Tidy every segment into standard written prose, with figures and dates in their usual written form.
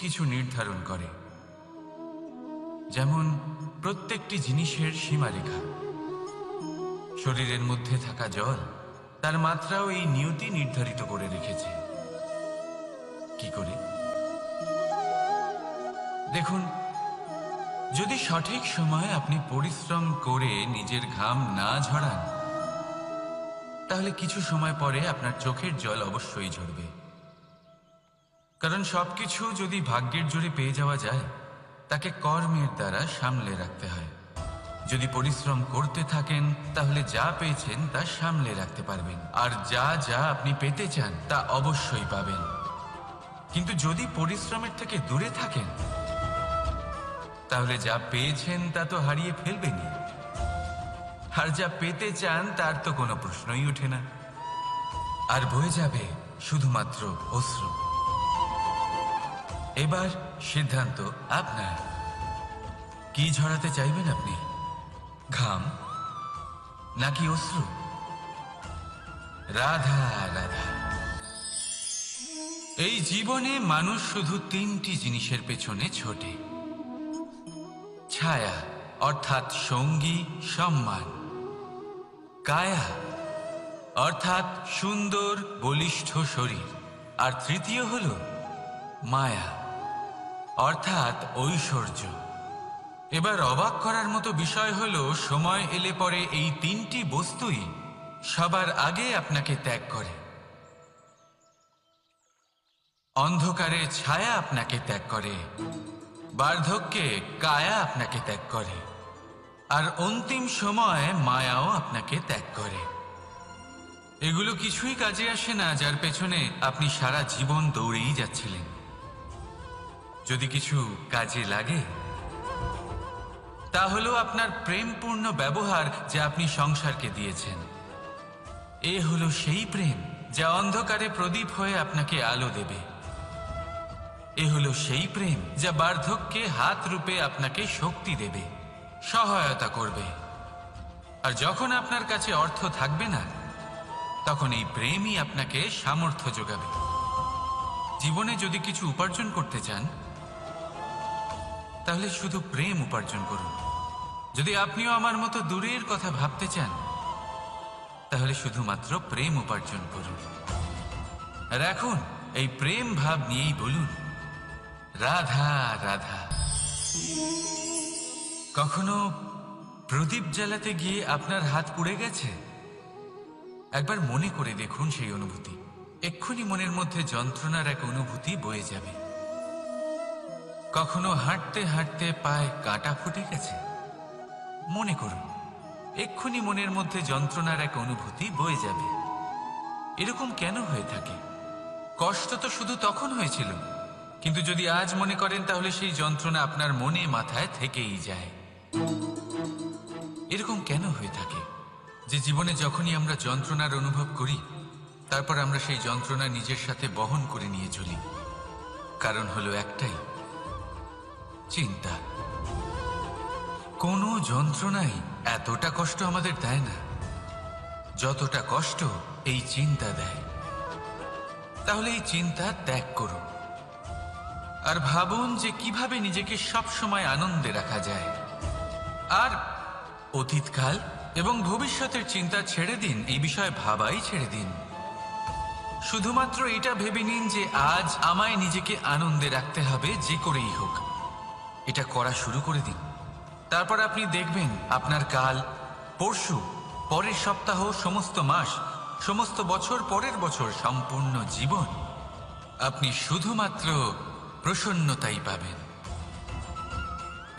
কিছু নির্ধারণ করে, যেমন প্রত্যেকটি জিনিসের সীমারেখা। শরীরের মধ্যে থাকা জল, তার মাত্রাও এই নিয়তি নির্ধারিত করে রেখেছে। কি করে? দেখুন, যদি সঠিক সময়ে আপনি পরিশ্রম করে নিজের ঘাম না ঝরান, তাহলে কিছু সময় পরে আপনার চোখের জল অবশ্যই ঝরবে। কারণ সবকিছু যদি ভাগ্যের জোরে পেয়ে যাওয়া যায়, তাকে কর্মের দ্বারা সামলে রাখতে হয়। যদি পরিশ্রম করতে থাকেন, তাহলে যা পেয়েছেন তা সামলে রাখতে পারবেন, আর যা যা আপনি পেতে চান তা অবশ্যই পাবেন। কিন্তু যদি পরিশ্রমের থেকে দূরে থাকেন, তাহলে যা পেয়েছেন তা তো হারিয়ে ফেলবেনই, আর যা পেতে চান তার তো কোনো প্রশ্নই ওঠে না, আর বয়ে যাবে শুধুমাত্র অশ্রু। এবার সিদ্ধান্ত আপনার। কি ঝরাতে চাইবেন আপনি? ঘাম নাকি অশ্রু? রাধা রাধা। এই জীবনে মানুষ শুধু তিনটি জিনিসের পেছনে ছোটে: ছায়া অর্থাৎ সঙ্গী সম্মান, কায়া অর্থাৎ সুন্দর বলিষ্ঠ শরীর, আর তৃতীয় হল মায়া অর্থাৎ ঐশ্বর্য। এবার অবাক করার মতো বিষয় হলো, সময় এলে পরে এই তিনটি বস্তুই সবার আগে আপনাকে ত্যাগ করে। অন্ধকারে ছায়া আপনাকে ত্যাগ করে, বার্ধক্যে কায়া আপনাকে ত্যাগ করে, আর অন্তিম সময়ে মায়াও আপনাকে ত্যাগ করে। এগুলো কিছুই কাজে আসে না যার পেছনে আপনি সারা জীবন দৌড়েই যাচ্ছিলেন। যদি কিছু কাজে লাগে, তা হলো আপনার প্রেমপূর্ণ ব্যবহার যা আপনি সংসারকে দিয়েছেন। এ হলো সেই প্রেম যা অন্ধকারে প্রদীপ হয়ে আপনাকে আলো দেবে। এ হলো সেই প্রেম যা বার্ধক্যে হাত রূপে আপনাকে শক্তি দেবে, সহায়তা করবে। আর যখন আপনার কাছে অর্থ থাকবে না, তখন এই প্রেমই আপনাকে সামর্থ্য যোগাবে। জীবনে যদি কিছু উপার্জন করতে চান, তাহলে শুধু প্রেম উপার্জন করুন। যদি আপনিও আমার মতো দূরের কথা ভাবতে চান, তাহলে শুধুমাত্র প্রেম উপার্জন করুন। আর এখন এই প্রেম ভাব নিয়েই বলুন, রাধা রাধা। কখনো প্রদীপ জ্বালাতে গিয়ে আপনার হাত পুড়ে গেছে? একবার মনে করে দেখুন সেই অনুভূতি। এক্ষুনি মনের মধ্যে যন্ত্রণার এক অনুভূতি বয়ে যাবে। কখনো হাঁটতে হাঁটতে পায়ে কাঁটা ফুটে গেছে? মনে করুন, এক্ষুনি মনের মধ্যে যন্ত্রণার এক অনুভূতি বয়ে যাবে। এরকম কেন হয়ে থাকে? কষ্ট তো শুধু তখন হয়েছিল, কিন্তু যদি আজ মনে করেন, তাহলে সেই যন্ত্রণা আপনার মনে মাথায় থেকেই যায়। এরকম কেন হয়ে থাকে যে জীবনে যখনই আমরা যন্ত্রণার অনুভব করি, তারপর আমরা সেই যন্ত্রণা নিজের সাথে বহন করে নিয়ে চলি? কারণ হলো একটাই, চিন্তা। কোনো যন্ত্রণাই এতটা কষ্ট আমাদের দেয় না যতটা কষ্ট এই চিন্তা দেয়। তাহলে এই চিন্তা ত্যাগ করুন, আর ভাবুন যে কিভাবে নিজেকে সবসময় আনন্দে রাখা যায়। আর অতীতকাল এবং ভবিষ্যতের চিন্তা ছেড়ে দিন, এই বিষয়ে ভাবাই ছেড়ে দিন। শুধুমাত্র এটা ভেবে নিন যে আজ আমায় নিজেকে আনন্দে রাখতে হবে, যে করেই হোক। এটা করা শুরু করে দিন। তারপর আপনি দেখবেন আপনার কাল, পরশু, পরের সপ্তাহ, সমস্ত মাস, সমস্ত বছর, পরের বছর, সম্পূর্ণ জীবন আপনি শুধুমাত্র প্রসন্নতাই পাবেন।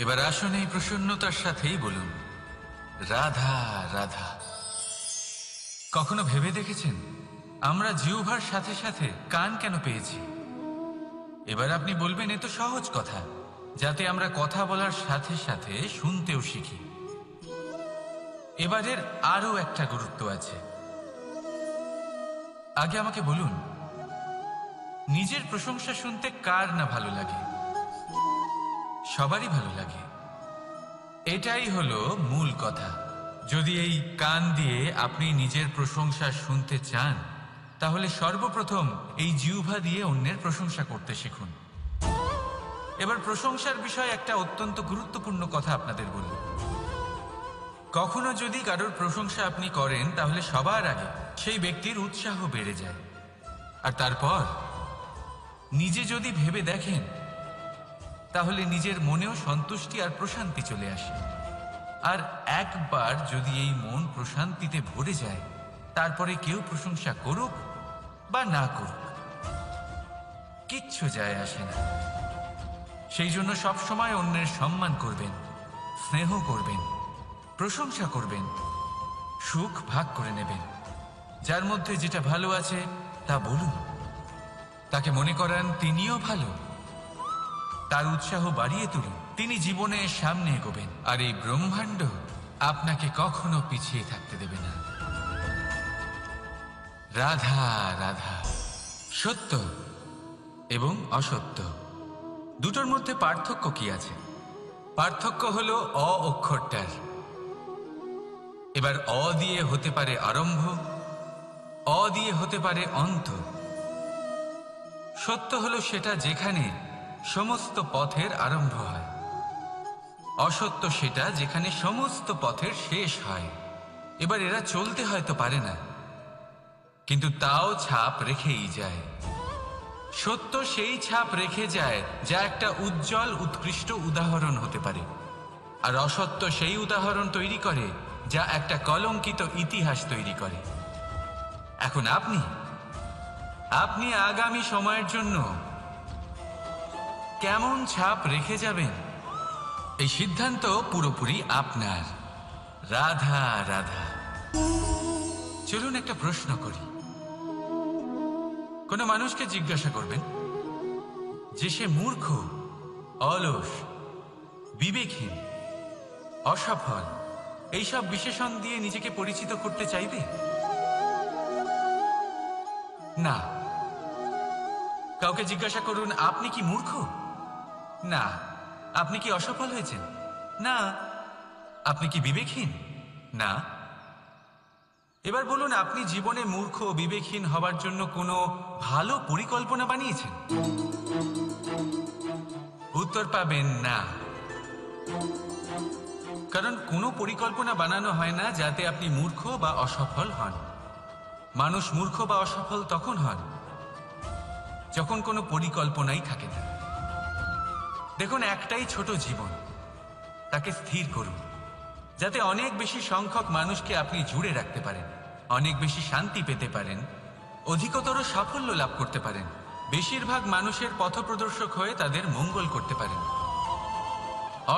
এবার আসুন এই প্রসন্নতার সাথেই বলুন, রাধা রাধা। কখনো ভেবে দেখেছেন আমরা জিহ্বার সাথে সাথে কান কেন পেয়েছি? এবার আপনি বলবেন, এ তো সহজ কথা, যাতে আমরা কথা বলার সাথে সাথে শুনতেও শিখি। এবারের আরো একটা গুরুত্ব আছে। আগে আমাকে বলুন, নিজের প্রশংসা শুনতে কার না ভালো লাগে? সবারই ভালো লাগে। এটাই হলো মূল কথা। যদি এই কান দিয়ে আপনি নিজের প্রশংসা শুনতে চান, তাহলে সর্বপ্রথম এই জিহ্বা দিয়ে অন্যের প্রশংসা করতে শিখুন। এবার প্রশংসার বিষয়ে একটা অত্যন্ত গুরুত্বপূর্ণ কথা আপনাদের বলব। কখনো যদি কারোর প্রশংসা আপনি করেন তাহলে সবার আগে সেই ব্যক্তির উৎসাহ বেড়ে যায়, আর তারপর নিজে যদি ভেবে দেখেন তাহলে নিজের মনেও সন্তুষ্টি আর প্রশান্তি চলে আসে। আর একবার যদি এই মন প্রশান্তিতে ভরে যায়, তারপরে কেউ প্রশংসা করুক বা না করুক কিচ্ছু যায় আসে না। সেই জন্য সবসময় অন্যের সম্মান করবেন, স্নেহ করবেন, প্রশংসা করবেন, সুখ ভাগ করে নেবেন। যার মধ্যে যেটা ভালো আছে তা বলুন, তাকে মনে করান তিনিও ভালো, তার উৎসাহ বাড়িয়ে তুলুন। তিনি জীবনে সামনে এগোবেন, আর এই ব্রহ্মাণ্ড আপনাকে কখনো পিছিয়ে থাকতে দেবে না। রাধা রাধা। সত্য এবং অসত্য দুটোর মধ্যে পার্থক্য কি আছে? পার্থক্য হলো অ অক্ষরটার। এবার অ দিয়ে হতে পারে আরম্ভ, অ দিয়ে হতে পারে অন্ত। সত্য হলো সেটা যেখানে সমস্ত পথের আরম্ভ হয়, অসত্য সেটা যেখানে সমস্ত পথের শেষ হয়। এবার এরা চলতে হয়তো পারে না, কিন্তু তাও ছাপ রেখেই যায়। সত্য সেই ছাপ রেখে যায় যা একটা উজ্জ্বল উৎকৃষ্ট উদাহরণ হতে পারে, আর অসত্য সেই উদাহরণ তৈরি করে যা একটা কলঙ্কিত ইতিহাস তৈরি করে। এখন আপনি আগামী সময়ের জন্য কেমন ছাপ রেখে যাবেন, এই সিদ্ধান্ত পুরোপুরি আপনার। রাধা রাধা। চলুন একটা প্রশ্ন করি। কোনো মানুষকে জিজ্ঞাসা করবেন যে সে মূর্খ, অলস, বিবেকহীন, অসফল, এইসব বিশেষণ দিয়ে নিজেকে পরিচিত করতে চাইবে? না। কাউকে জিজ্ঞাসা করুন আপনি কি মূর্খ? না। আপনি কি অসফল হয়েছেন? না। আপনি কি বিবেকহীন? না। এবার বলুন আপনি জীবনে মূর্খ ও বিবেকহীন হবার জন্য কোনো ভালো পরিকল্পনা বানিয়েছেন? উত্তর পাবেন না। কারণ কোনো পরিকল্পনা বানানো হয় না যাতে আপনি মূর্খ বা অসফল হন। মানুষ মূর্খ বা অসফল তখন হন যখন কোনো পরিকল্পনাই থাকে না। দেখুন, একটাই ছোট জীবন, তাকে স্থির করুন যাতে অনেক বেশি সংখ্যক মানুষকে আপনি জুড়ে রাখতে পারেন, অনেক বেশি শান্তি পেতে পারেন, অধিকতর সাফল্য লাভ করতে পারেন, বেশিরভাগ মানুষের পথপ্রদর্শক হয়ে তাদের মঙ্গল করতে পারেন।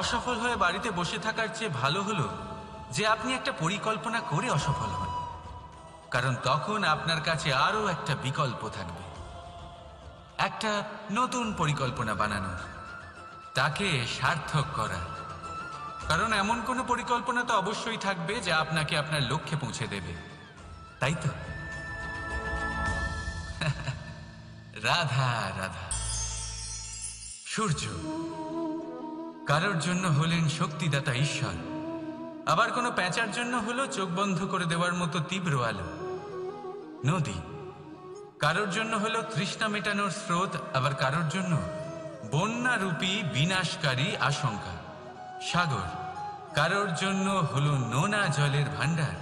অসফল হয়ে বাড়িতে বসে থাকার চেয়ে ভালো হলো যে আপনি একটা পরিকল্পনা করে অসফল হন, কারণ তখন আপনার কাছে আরও একটা বিকল্প থাকবে, একটা নতুন পরিকল্পনা বানানোর, তাকে সার্থক করার। কারণ এমন কোনো পরিকল্পনা তো অবশ্যই থাকবে যা আপনাকে আপনার লক্ষ্যে পৌঁছে দেবে, তাই তো? রাধা রাধা। সূর্য কারোর জন্য হলেন শক্তিদাতা ঈশ্বর, আবার কোনো প্যাঁচার জন্য হলো চোখ বন্ধ করে দেওয়ার মতো তীব্র আলো। নদী কারোর জন্য হলো তৃষ্ণা মেটানোর স্রোত, আবার কারোর জন্য বন্যারূপী বিনাশকারী আশঙ্কা। সাগর কারোর জন্য হলো নোনা জলের ভাণ্ডার,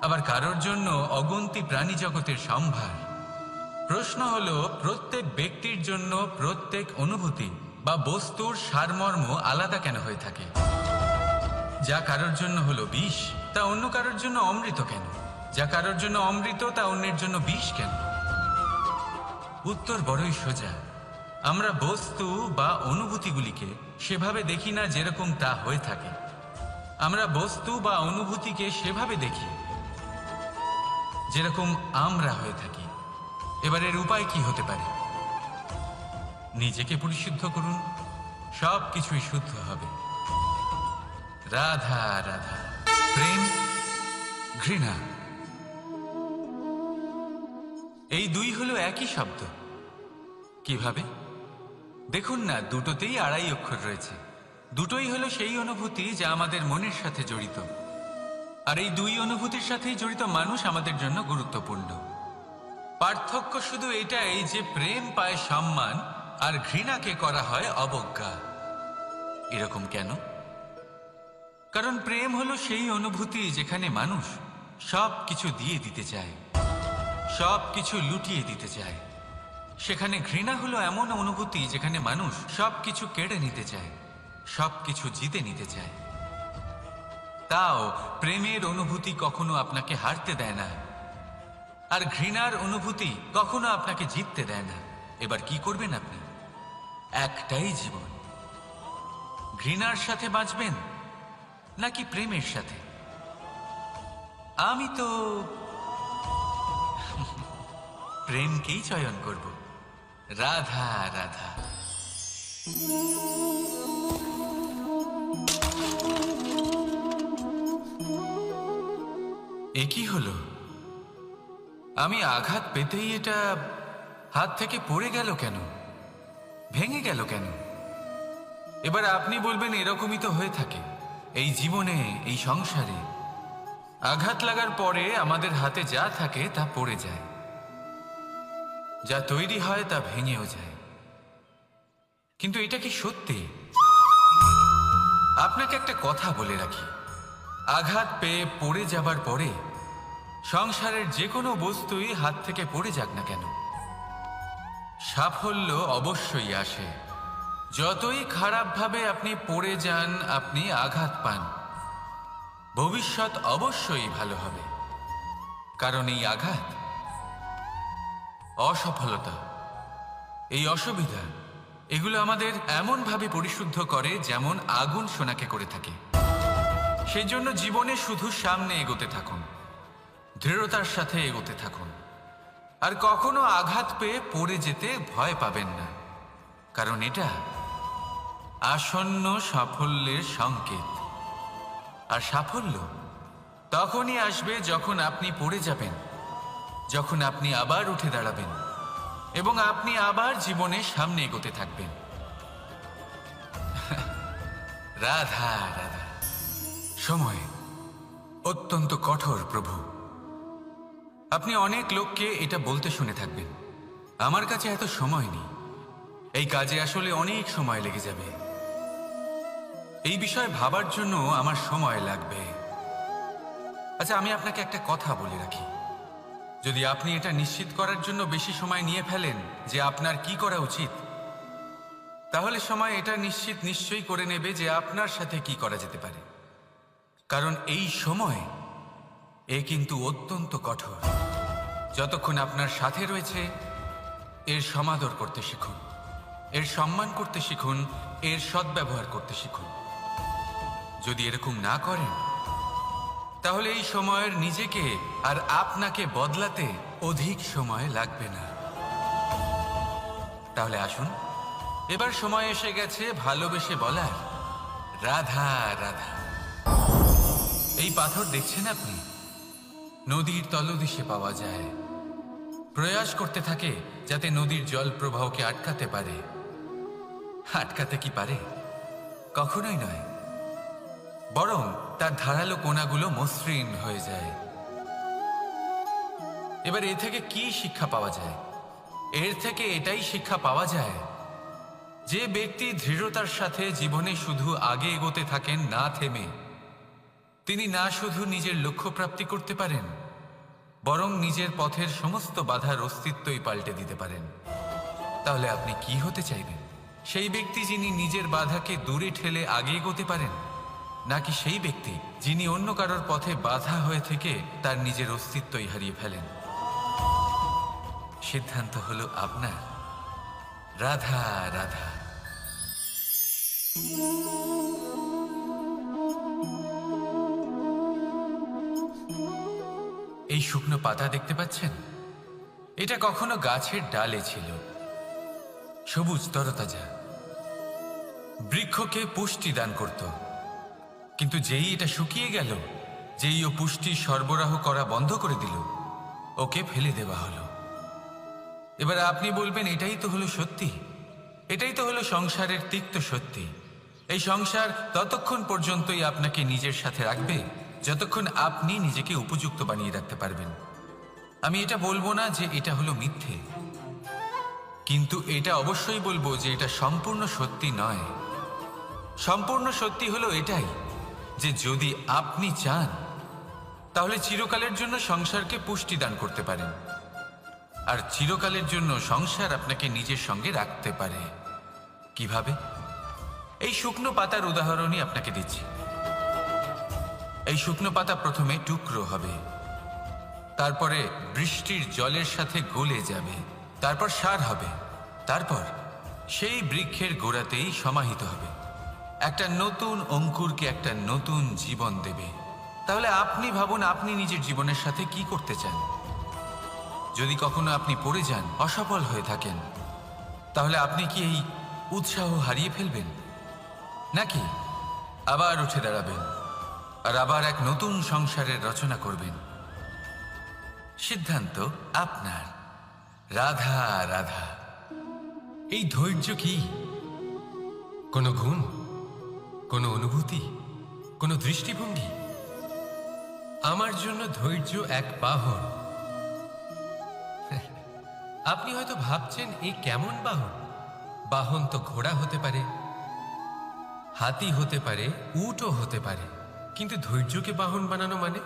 আবার কারোর জন্য অগন্তি প্রাণী জগতের সম্ভার। প্রশ্ন হলো প্রত্যেক ব্যক্তির জন্য প্রত্যেক অনুভূতি বা বস্তুর সারমর্ম আলাদা কেন হয়ে থাকে? যা কারোর জন্য হলো বিষ তা অন্য কারোর জন্য অমৃত কেন? যা কারোর জন্য অমৃত তা অন্যের জন্য বিষ কেন? উত্তর বড়ই সোজা। আমরা বস্তু বা অনুভূতিগুলিকে সেভাবে দেখি না যেরকম তা হয়ে থাকে। আমরা বস্তু বা অনুভূতিকে সেভাবে দেখি যেরকম আমরা হয়ে থাকি। এবার এর উপায় কি হতে পারে? নিজেকে পরিশুদ্ধ করুন, সব কিছুই শুদ্ধ হবে। রাধা রাধা। প্রেম, ঘৃণা, এই দুই হলো একই শব্দ। কিভাবে? দেখুন না, দুটোতেই আড়াই অক্ষর রয়েছে। দুটোই হলো সেই অনুভূতি যা আমাদের মনের সাথে জড়িত, আর এই দুই অনুভূতির সাথেই জড়িত মানুষ আমাদের জন্য গুরুত্বপূর্ণ। পার্থক্য শুধু এটাই যে প্রেম পায় সম্মান আর ঘৃণাকে করা হয় অবজ্ঞা। এরকম কেন? কারণ প্রেম হলো সেই অনুভূতি যেখানে মানুষ সব কিছু দিয়ে দিতে চায়, সব কিছু লুটিয়ে দিতে চায়। সেখানে ঘৃণা হলো এমন অনুভূতি যেখানে মানুষ সব কিছু কেড়ে নিতে চায়, সব কিছু জিতে নিতে চায়। তাও প্রেমের অনুভূতি কখনো আপনাকে হারতে দেয় না, আর ঘৃণার অনুভূতি কখনো আপনাকে জিততে দেয় না। এবার কি করবেন আপনি? একটাই জীবন, ঘৃণার সাথে বাঁচবেন নাকি প্রেমের সাথে? আমি তো প্রেমকেই চয়ন করব। রাধা রাধা। এ কি হলো? আমি আঘাত পেতেই এটা হাত থেকে পড়ে গেল কেন, ভেঙে গেল কেন? এবার আপনি বলবেন এরকমই তো হয়ে থাকে এই জীবনে, এই সংসারে। আঘাত লাগার পরে আমাদের হাতে যা থাকে তা পড়ে যায়, যা তৈরি হয় তা ভেঙেও যায়। কিন্তু এটা কি সত্যি? আপনাকে একটা কথা বলে রাখি, আঘাত পেয়ে পড়ে যাবার পরে সংসারের যে কোনো বস্তুই হাত থেকে পড়ে যাক না কেন, সাফল্য অবশ্যই আসে। যতই খারাপভাবে আপনি পড়ে যান, আপনি আঘাত পান, ভবিষ্যৎ অবশ্যই ভালো হবে। কারণ এই আঘাত, অসফলতা, এই অসুবিধা, এগুলো আমাদের এমনভাবে পরিশুদ্ধ করে যেমন আগুন সোনাকে করে থাকে। সেই জন্য জীবনে শুধু সামনে এগোতে থাকুন, দৃঢ়তার সাথে এগোতে থাকুন, আর কখনো আঘাত পেয়ে পড়ে যেতে ভয় পাবেন না। কারণ এটা আসন্ন সাফল্যের সংকেত। আর সাফল্য তখনই আসবে যখন আপনি পড়ে যাবেন, যখন আপনি আবার উঠে দাঁড়াবেন এবং আপনি আবার জীবনে সামনে এগোতে থাকবেন। রাধা রাধা। সময় অত্যন্ত কঠোর প্রভু। আপনি অনেক লোককে এটা বলতে শুনে থাকবেন, আমার কাছে এত সময় নেই, এই কাজে আসলে অনেক সময় লেগে যাবে, এই বিষয়ে ভাবার জন্য আমার সময় লাগবে। আচ্ছা, আমি আপনাকে একটা কথা বলে রাখি, যদি আপনি এটা নিশ্চিত করার জন্য বেশি সময় নিয়ে ফেলেন যে আপনার কি করা উচিত, তাহলে সময় এটা নিশ্চয়ই করে নেবে যে আপনার সাথে কি করা যেতে পারে। কারণ এই সময় কিন্তু অত্যন্ত কঠোর। যতক্ষণ আপনার সাথে রয়েছে এর সমাদর করতে শিখুন, এর সম্মান করতে শিখুন, এর সদ্ব্যবহার করতে শিখুন। যদি এরকম না করেন তাহলে এই সময়ের নিজেকে আর আপনাকে বদলাতে অধিক সময় লাগবে না। তাহলে আসুন, এবার সময় এসে গেছে ভালোবেসে বলার রাধা রাধা। এই পাথর দেখছেন আপনি, নদীর তলদেশে পাওয়া যায়। প্রয়াস করতে থাকে যাতে নদীর জল প্রবাহকে আটকাতে পারে। আটকাতে কি পারে? কখনোই নয়, বরং তার ধারালো কোণাগুলো মসৃণ হয়ে যায়। এবার এ থেকে কি শিক্ষা পাওয়া যায়? এর থেকে এটাই শিক্ষা পাওয়া যায় যে ব্যক্তি দৃঢ়তার সাথে জীবনে শুধু আগে এগোতে থাকেন না থেমে, তিনি না শুধু নিজের লক্ষ্য প্রাপ্তি করতে পারেন, বরং নিজের পথের সমস্ত বাধার অস্তিত্বই পাল্টে দিতে পারেন। তাহলে আপনি কি হতে চাইবেন? সেই ব্যক্তি যিনি নিজের বাধাকে দূরে ঠেলে আগে এগোতে পারেন, নাকি সেই ব্যক্তি যিনি অন্য কারোর পথে বাধা হয়ে থেকে তার নিজের অস্তিত্বই হারিয়ে ফেলেন? সিদ্ধান্ত হলো আপনার। রাধা রাধা। এই শুকনো পাতা দেখতে পাচ্ছেন? এটা কখনো গাছের ডালে ছিল, সবুজ তরতাজা, বৃক্ষকে পুষ্টি দান করত। কিন্তু যেই এটা শুকিয়ে গেল, যেই ও পুষ্টি সরবরাহ করা বন্ধ করে দিল, ওকে ফেলে দেওয়া হলো। এবার আপনি বলবেন এটাই তো হলো সত্যি, এটাই তো হলো সংসারের তিক্ত সত্যি। এই সংসার ততক্ষণ পর্যন্তই আপনাকে নিজের সাথে রাখবে যতক্ষণ আপনি নিজেকে উপযুক্ত বানিয়ে রাখতে পারবেন। আমি এটা বলবো না যে এটা হলো মিথ্যে, কিন্তু এটা অবশ্যই বলবো যে এটা সম্পূর্ণ সত্যি নয়। সম্পূর্ণ সত্যি হলো এটাই যে যদি আপনি চান তাহলে চিরকালের জন্য সংসারকে পুষ্টি দান করতে পারেন, আর চিরকালের জন্য সংসার আপনাকে নিজের সঙ্গে রাখতে পারে। কিভাবে? এই শুকনো পাতার উদাহরণই আপনাকে দিচ্ছি। এই শুকনো পাতা প্রথমে টুকরো হবে, তারপরে বৃষ্টির জলের সাথে গলে যাবে, তারপর সার হবে, তারপর সেই বৃক্ষের গোড়াতেই সমাহিত হবে, একটা নতুন অঙ্কুরকে একটা নতুন জীবন দেবে। তাহলে আপনি ভাবুন আপনি নিজের জীবনের সাথে কি করতে চান। যদি কখনো আপনি পড়ে যান, অসফল হয়ে থাকেন, তাহলে আপনি কি এই উৎসাহ হারিয়ে ফেলবেন, নাকি আবার উঠে দাঁড়াবেন আর আবার এক নতুন সংসারের রচনা করবেন? সিদ্ধান্ত আপনার। রাধা রাধা। এই ধৈর্য কি কোনো গুণ, কোনো অনুভূতি, কোনো দৃষ্টিভঙ্গি? আমার জন্য ধৈর্য এক বাহন। আপনি হয়তো ভাবছেন এই কেমন বাহন? বাহন তো ঘোড়া হতে পারে, হাতি হতে পারে, উটও হতে পারে, কিন্তু ধৈর্যকে বাহন বানানো মানে?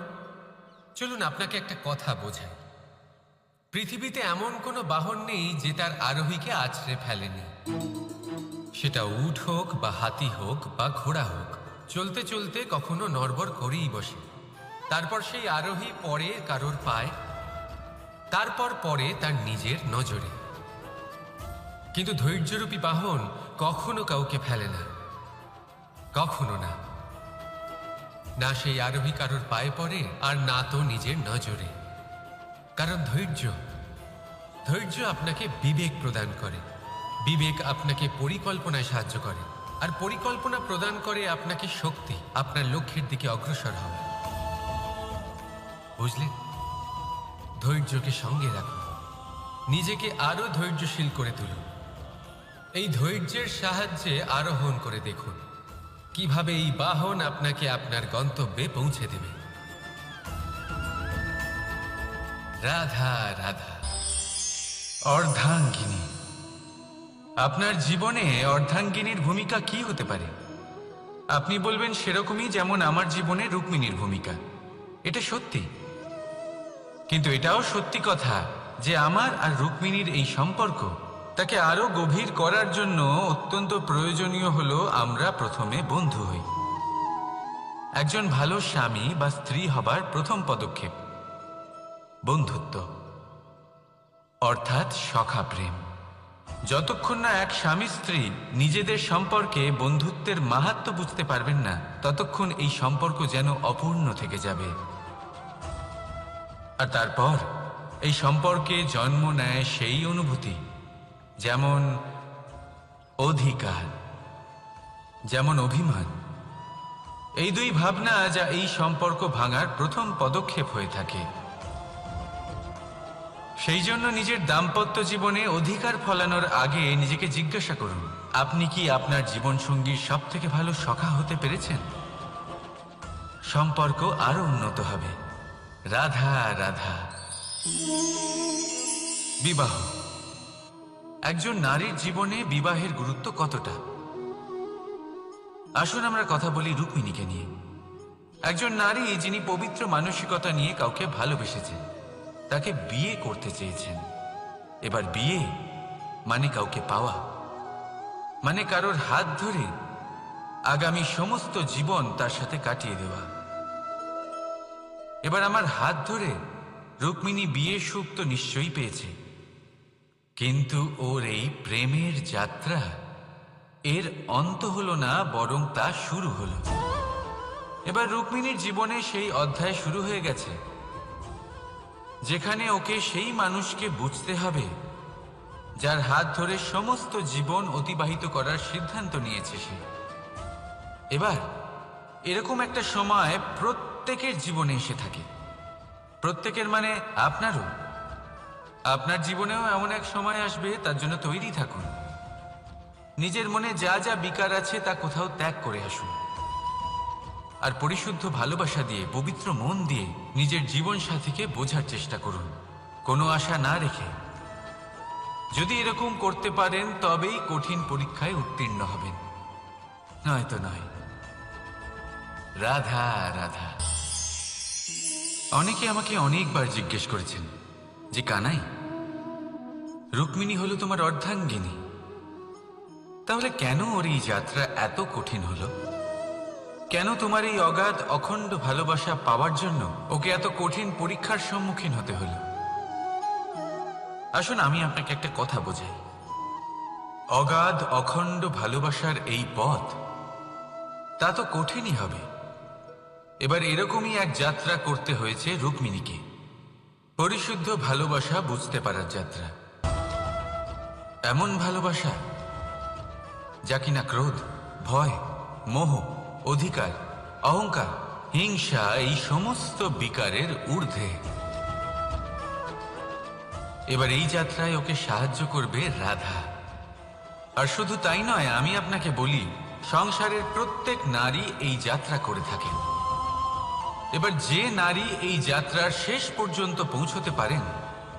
চলুন আপনাকে একটা কথা বোঝাই। পৃথিবীতে এমন কোনো বাহন নেই যে তার আরোহীকে আছড়ে ফেলেনি। সেটা উট হোক বা হাতি হোক বা ঘোড়া হোক, চলতে চলতে কখনো নড়বড় করেই বসে। তারপর সেই আরোহী পরে কারোর পায়, তারপর পরে তার নিজের নজরে। কিন্তু ধৈর্যরূপী বাহন কখনো কাউকে ফেলে না, কখনো না। না সেই আরোহী কারোর পায়ে পড়ে, আর না তো নিজের নজরে। কারণ ধৈর্য আপনাকে বিবেক প্রদান করে, বিবেক আপনাকে পরিকল্পনায় সাহায্য করে, আর পরিকল্পনা প্রদান করে আপনাকে শক্তি, আপনার লক্ষ্যের দিকে অগ্রসর হওয়া। বুঝলেন? ধৈর্যকে সঙ্গে রাখুন, নিজেকে আরো ধৈর্যশীল করে তুলুন। এই ধৈর্যের সাহায্যে আরোহণ করে দেখুন কিভাবে এই বাহন আপনাকে আপনার গন্তব্যে পৌঁছে দেবে। রাধা রাধা। অর্ধাঙ্গিনী। আপনার জীবনে অর্ধাঙ্গিনীর ভূমিকা কি হতে পারে? আপনি বলবেন সেরকমই যেমন আমার জীবনে রুক্মিণীর ভূমিকা। এটা সত্যি, কিন্তু এটাও সত্যি কথা যে আমার আর রুক্মিণীর এই সম্পর্ক, তাকে আরো গভীর করার জন্য অত্যন্ত প্রয়োজনীয় হলো আমরা প্রথমে বন্ধু হই। একজন ভালো স্বামী বা স্ত্রী হবার প্রথম পদক্ষেপ বন্ধুত্ব, অর্থাৎ সখা প্রেম। যতক্ষণ না এক স্বামী স্ত্রী নিজেদের সম্পর্কে বন্ধুত্বের মাহাত্ম্য বুঝতে পারবেন না, ততক্ষণ এই সম্পর্ক যেন অপূর্ণ থেকে যাবে। আর তারপর এই সম্পর্কে জন্ম নেয় সেই অনুভূতি, যেমন অধিকার, যেমন অভিমান। এই দুই ভাবনা যা এই সম্পর্ক ভাঙার প্রথম পদক্ষেপ হয়ে থাকে। সেই জন্য নিজের দাম্পত্য জীবনে অধিকার ফলানোর আগে নিজেকে জিজ্ঞাসা করুন, আপনি কি আপনার জীবনসঙ্গীর সব থেকে ভালো সখা হতে পেরেছেন? সম্পর্ক আরো উন্নত হবে। রাধা রাধা। বিবাহ। একজন নারীর জীবনে বিবাহের গুরুত্ব কতটা? আসুন আমরা কথা বলি রুক্মিণীকে নিয়ে। একজন নারী যিনি পবিত্র মানসিকতা নিয়ে কাউকে ভালোবেসেছেন, তাকে বিয়ে করতে চেয়েছেন। এবার বিয়ে মানে কাউকে পাওয়া, মানে কারোর হাত ধরে আগামী সমস্ত জীবন তার সাথে কাটিয়ে দেওয়া। এবার আমার হাত ধরে রুক্মিণী বিয়ের সুখ তো নিশ্চয়ই পেয়েছে, কিন্তু ওর এই প্রেমের যাত্রা, এর অন্ত হলো না, বরং তা শুরু হলো। এবার রুক্মিণীর জীবনে সেই অধ্যায় শুরু হয়ে গেছে যেখানে ওকে সেই মানুষকে বুঝতে হবে যার হাত ধরে সমস্ত জীবন অতিবাহিত করার সিদ্ধান্ত নিয়েছে সে। এবার এরকম একটা সময় প্রত্যেকের জীবনে এসে থাকে। প্রত্যেকের মানে আপনারও। আপনার জীবনেও এমন এক সময় আসবে, তার জন্য তৈরি থাকুন। নিজের মনে যা যা বিকার আছে তা কোথাও ত্যাগ করে আসুন, আর পরিশুদ্ধ ভালোবাসা দিয়ে, পবিত্র মন দিয়ে নিজের জীবন সাথীকে বোঝার চেষ্টা করুন, কোনো আশা না রেখে। যদি এরকম করতে পারেন তবেই কঠিন পরীক্ষায় উত্তীর্ণ হবেন, নয়তো নয়। রাধা রাধা। অনেকে আমাকে অনেকবার জিজ্ঞেস করেছেন যে কানাই, রুক্মিণী হলো তোমার অর্ধাঙ্গিনী, তাহলে কেন ওর এই যাত্রা এত কঠিন হলো? কেন তোমার এই অগাধ অখণ্ড ভালোবাসা পাওয়ার জন্য ওকে এত কঠিন পরীক্ষার সম্মুখীন হতে হলো? আসুন আমি আপনাকে একটা কথা বোঝাই। অগাধ অখণ্ড ভালোবাসার এই পথ তা তো কঠিনই হবে। এবার এরকমই এক যাত্রা করতে হয়েছে রুক্মিণীকে, পরিশুদ্ধ ভালোবাসা বুঝতে পারার যাত্রা। এমন ভালোবাসা যা কিনা ক্রোধ, ভয়, মোহ, অধিকার, অহংকার, হিংসা এই সমস্ত বিকারের ঊর্ধ্বে। এবার এই যাত্রায় ওকে সাহায্য করবে রাধা। আর শুধু তাই নয়, আমি আপনাকে বলি, সংসারের প্রত্যেক নারী এই যাত্রা করে থাকেন। এবার যে নারী এই যাত্রার শেষ পর্যন্ত পৌঁছতে পারেন,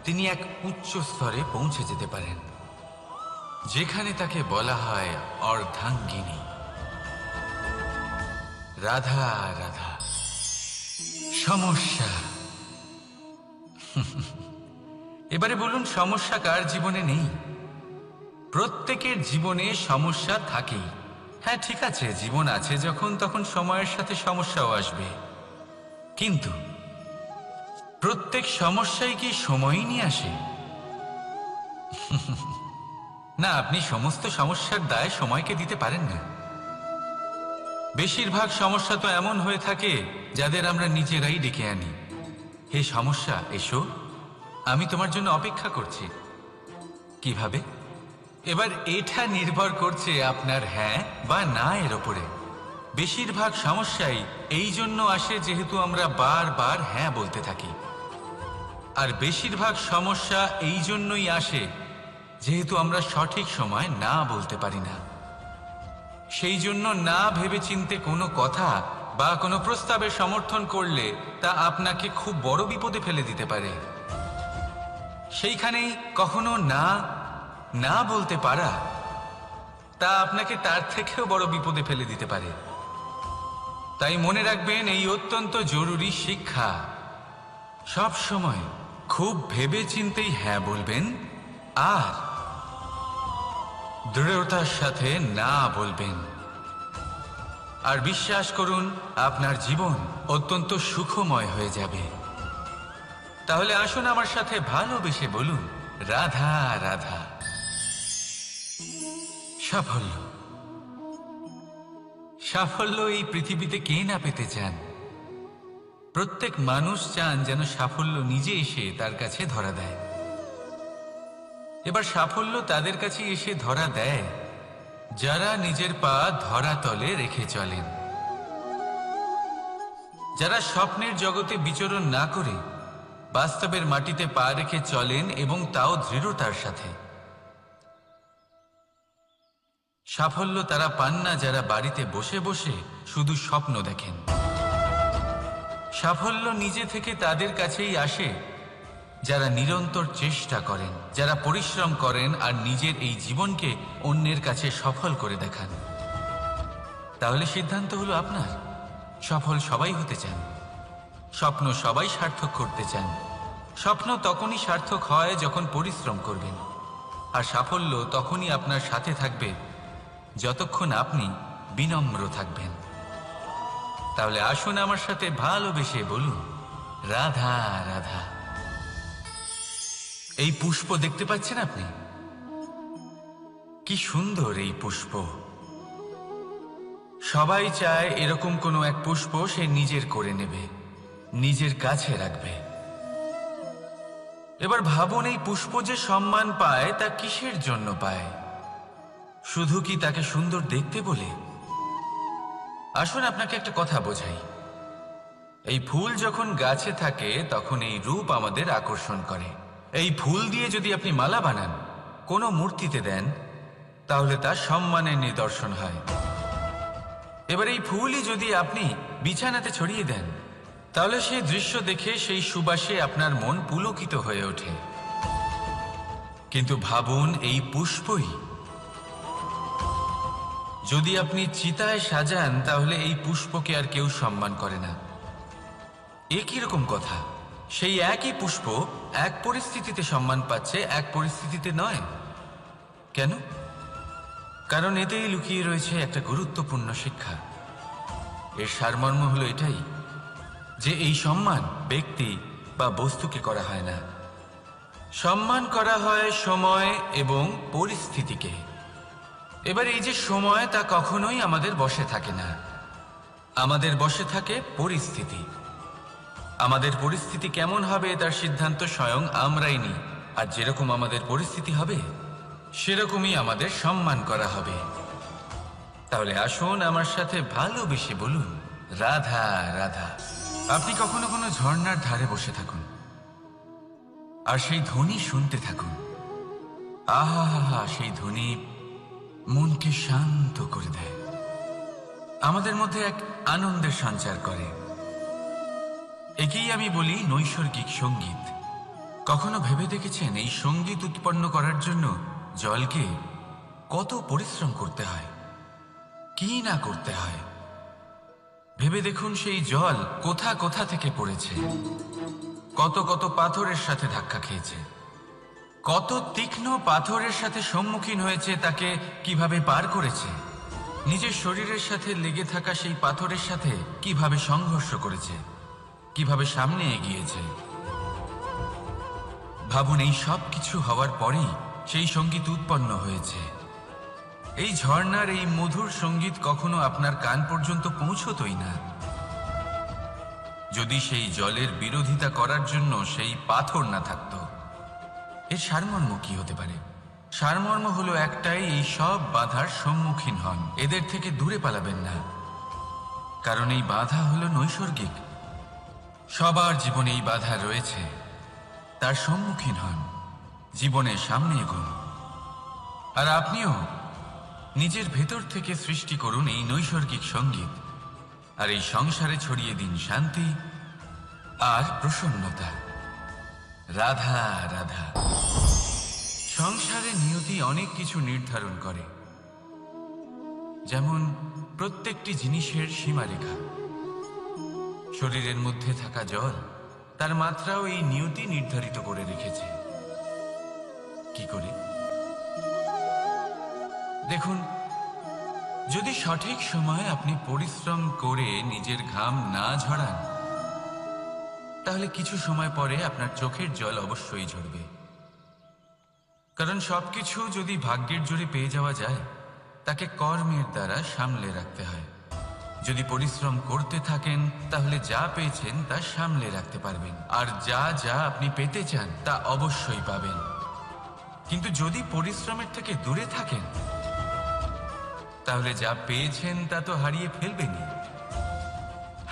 তিনি এক উচ্চ স্তরে পৌঁছে যেতে পারেন, যেখানে তাকে বলা হয় অর্ধাঙ্গিনী। রাধা রাধা। সমস্যা। এবারে বলুন, সমস্যা কার জীবনে নেই? প্রত্যেকের জীবনে সমস্যা থাকেই। হ্যাঁ ঠিক আছে, জীবন আছে যখন, তখন সময়ের সাথে সমস্যাও আসবে। কিন্তু প্রত্যেক সমস্যাই কি সময়ই নিয়ে আসে? না, আপনি সমস্ত সমস্যার দায় সময়কে দিতে পারেন না। বেশিরভাগ সমস্যা তো এমন হয়ে থাকে যাদের আমরা নিজেরাই ডেকে আনি। হে সমস্যা, এসো, আমি তোমার জন্য অপেক্ষা করছি। কিভাবে? এবার এটা নির্ভর করছে আপনার হ্যাঁ বা না এর ওপরে। বেশিরভাগ সমস্যাই এই জন্য আসে যেহেতু আমরা বারবার হ্যাঁ বলতে থাকি, আর বেশিরভাগ সমস্যা এই জন্যই আসে যেহেতু আমরা সঠিক সময় না বলতে পারি না। সেই জন্য না ভেবেচিন্তে কোনো কথা বা কোনো প্রস্তাবের সমর্থন করলে তা আপনাকে খুব বড় বিপদে ফেলে দিতে পারে। সেইখানেই কখনো না না বলতে পারা তা আপনাকে তার থেকেও বড় বিপদে ফেলে দিতে পারে। তাই মনে রাখবেন, এই অত্যন্ত জরুরি শিক্ষা। সব সময় খুব ভেবে চিন্তেই হ্যাঁ বলবেন, আর দৃঢ়তার সাথে না বলবেন। আর বিশ্বাস করুন, আপনার জীবন অত্যন্ত সুখময় হয়ে যাবে। তাহলে আসুন আমার সাথে ভালোবেসে বলুন, রাধা রাধা। সাফল্য। সাফল্য এই পৃথিবীতে কে না পেতে চান? প্রত্যেক মানুষ চান যেন সাফল্য নিজে এসে তার কাছে ধরা দেয়। এবার সাফল্য তাদের কাছে এসে ধরা দেয় যারা নিজের পা ধরাতলে রেখে চলেন, যারা স্বপ্নের জগতে বিচরণ না করে বাস্তবের মাটিতে পা রেখে চলেন, এবং তাও দৃঢ়তার সাথে। সাফল্য তারা পান না যারা বাড়িতে বসে বসে শুধু স্বপ্ন দেখেন। সাফল্য নিজে থেকে তাদের কাছেই আসে যারা নিরন্তর চেষ্টা করেন, যারা পরিশ্রম করেন আর নিজের এই জীবনকে অন্যের কাছে সফল করে দেখান। তাহলে সিদ্ধান্ত হলো আপনার। সফল সবাই হতে চান, স্বপ্ন সবাই সার্থক করতে চান। স্বপ্ন তখনই সার্থক হয় যখন পরিশ্রম করবেন, আর সাফল্য তখনই আপনার সাথে থাকবে যতক্ষণ আপনি বিনম্র থাকবেন। তাহলে আসুন আমার সাথে ভালোবেসে বলুন, রাধা রাধা। এই পুষ্প দেখতে পাচ্ছেন আপনি? কি সুন্দর এই পুষ্প। সবাই চায় এরকম কোনো এক পুষ্প সে নিজের করে নেবে, নিজের কাছে রাখবে। এবার ভাবুন, এই পুষ্প যে সম্মান পায় তা কিসের জন্য পায়? শুধু কি তাকে সুন্দর দেখতে বলে? আসুন আপনাকে একটা কথা বোঝাই। এই ফুল যখন গাছে থাকে তখন এই রূপ আমাদের আকর্ষণ করে। এই ফুল দিয়ে যদি আপনি মালা বানান, কোনো মূর্তিতে দেন, তাহলে তা সম্মানের নিদর্শন হয়। এবার এই ফুলই যদি আপনি বিছানাতে ছড়িয়ে দেন, তাহলে সেই দৃশ্য দেখে সেই সুবাসে আপনার মন পুলকিত হয়ে ওঠে। কিন্তু ভাবুন, এই পুষ্পই যদি আপনি চিতায় সাজান, তাহলে এই পুষ্পকে আর কেউ সম্মান করে না। এ কিরকম কথা? সেই একই পুষ্প এক পরিস্থিতিতে সম্মান পাচ্ছে, এক পরিস্থিতিতে নয়। কেন? কারণ এতেই লুকিয়ে রয়েছে একটা গুরুত্বপূর্ণ শিক্ষা। এর সারমর্ম হলো এটাই যে এই সম্মান ব্যক্তি বা বস্তুকে করা হয় না, সম্মান করা হয় সময় এবং পরিস্থিতিকে। এবার এই যে সময়, তা কখনোই আমাদের বশে থাকে না, আমাদের বশে থাকে পরিস্থিতি। আমাদের পরিস্থিতি কেমন হবে তার সিদ্ধান্ত স্বয়ং আমরাই নিই, আর যেরকম আমাদের পরিস্থিতি হবে সেরকমই আমাদের সম্মান করা হবে। তাহলে আসুন আমার সাথে ভালোবেসে বলুন, রাধা রাধা। আপনি কখনো কোনো ঝর্ণার ধারে বসে থাকুন আর সেই ধ্বনি শুনতে থাকুন। আহা হা হা, সেই ধ্বনি মনকে শান্ত করে দেয়, আমাদের মধ্যে এক আনন্দের সঞ্চার করে। একেই আমি বলি নৈসর্গিক সঙ্গীত। কখনো ভেবে দেখেছেন এই সঙ্গীত উৎপন্ন করার জন্য জলকে কত পরিশ্রম করতে হয়, কি না করতে হয়? ভেবে দেখুন, সেই জল কোথা কোথা থেকে পড়েছে, কত কত পাথরের সাথে ধাক্কা খেয়েছে, কত তীক্ষ্ণ পাথরের সাথে সম্মুখীন হয়েছে, তাকে কিভাবে পার করেছে, নিজের শরীরের সাথে লেগে থাকা সেই পাথরের সাথে কিভাবে সংঘর্ষ করেছে, কিভাবে সামনে এগিয়েছে। ভাবুন, এই সব কিছু হওয়ার পরেই সেই সঙ্গীত উৎপন্ন হয়েছে। এই ঝর্ণার এই মধুর সঙ্গীত কখনো আপনার কান পর্যন্ত পৌঁছতই না যদি সেই জলের বিরোধিতা করার জন্য সেই পাথর না থাকত। এর সারমর্ম কি হতে পারে? সারমর্ম হলো একটাই, এই সব বাধার সম্মুখীন হন, এদের থেকে দূরে পালাবেন না, কারণ এই বাধা হলো নৈসর্গিক। সবার জীবনে এই বাধা রয়েছে, তার সম্মুখীন হন, জীবনের সামনে এগোন। আর আপনিও নিজের ভেতর থেকে সৃষ্টি করুন এই নৈসর্গিক সঙ্গীত, আর এই সংসারে ছড়িয়ে দিন শান্তি আর প্রসন্নতা। রাধা রাধা। সংসারে নিয়তি অনেক কিছু নির্ধারণ করে, যেমন প্রত্যেকটি জিনিসের সীমারেখা। শরীরের মধ্যে থাকা জল, তার মাত্রাও এই নিয়তি নির্ধারিত করে রেখেছে। কি করে? দেখুন, যদি সঠিক সময়ে আপনি পরিশ্রম করে নিজের ঘাম না ঝরান, তাহলে কিছু সময় পরে আপনার চোখের জল অবশ্যই ঝরবে। কারণ সবকিছু যদি ভাগ্যের জোরে পেয়ে যাওয়া যায়, তাকে কর্মের দ্বারা সামলে রাখতে হয়। যদি পরিশ্রম করতে থাকেন, তাহলে যা পেয়েছেন তা সামলে রাখতে পারবেন, আর যা যা আপনি পেতে চান তা অবশ্যই পাবেন। কিন্তু যদি পরিশ্রমের থেকে দূরে থাকেন, তাহলে যা পেয়েছেন তা তো হারিয়ে ফেলবেনই,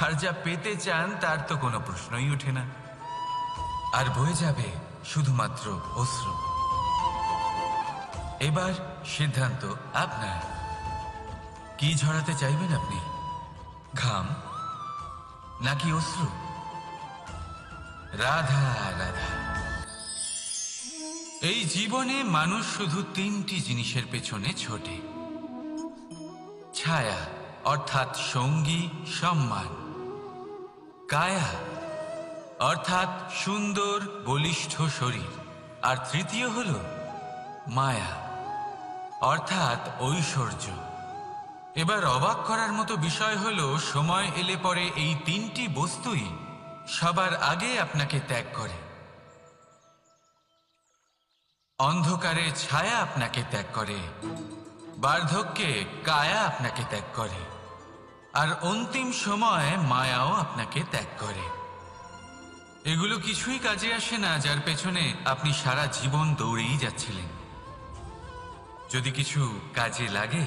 আর যা পেতে চান তার তো কোনো প্রশ্নই ওঠে না, আর বয়ে যাবে শুধুমাত্র অশ্রু। এবার সিদ্ধান্ত আপনার। কি ঝরাতে চাইবেন আপনি? ঘাম নাকি অশ্রু? রাধা রাধা। এই জীবনে মানুষ শুধু তিনটি জিনিসের পেছনে ছোটে: ছায়া অর্থাৎ সঙ্গী সম্মান, কায়া অর্থাৎ সুন্দর বলিষ্ঠ শরীর, আর তৃতীয় হল মায়া অর্থাৎ ঐশ্বর্য। এবার অবাক করার মতো বিষয় হলো, সময় এলে পরে এই তিনটি বস্তুই সবার আগে আপনাকে ত্যাগ করে। অন্ধকারে ছায়া আপনাকে ত্যাগ করে, বার্ধক্যে কায়া আপনাকে ত্যাগ করে, আর অন্তিম সময়ে মায়াও আপনাকে ত্যাগ করে। এগুলো কিছুই কাজে আসে না যার পেছনে আপনি সারা জীবন দৌড়েই যাচ্ছিলেন। যদি কিছু কাজে লাগে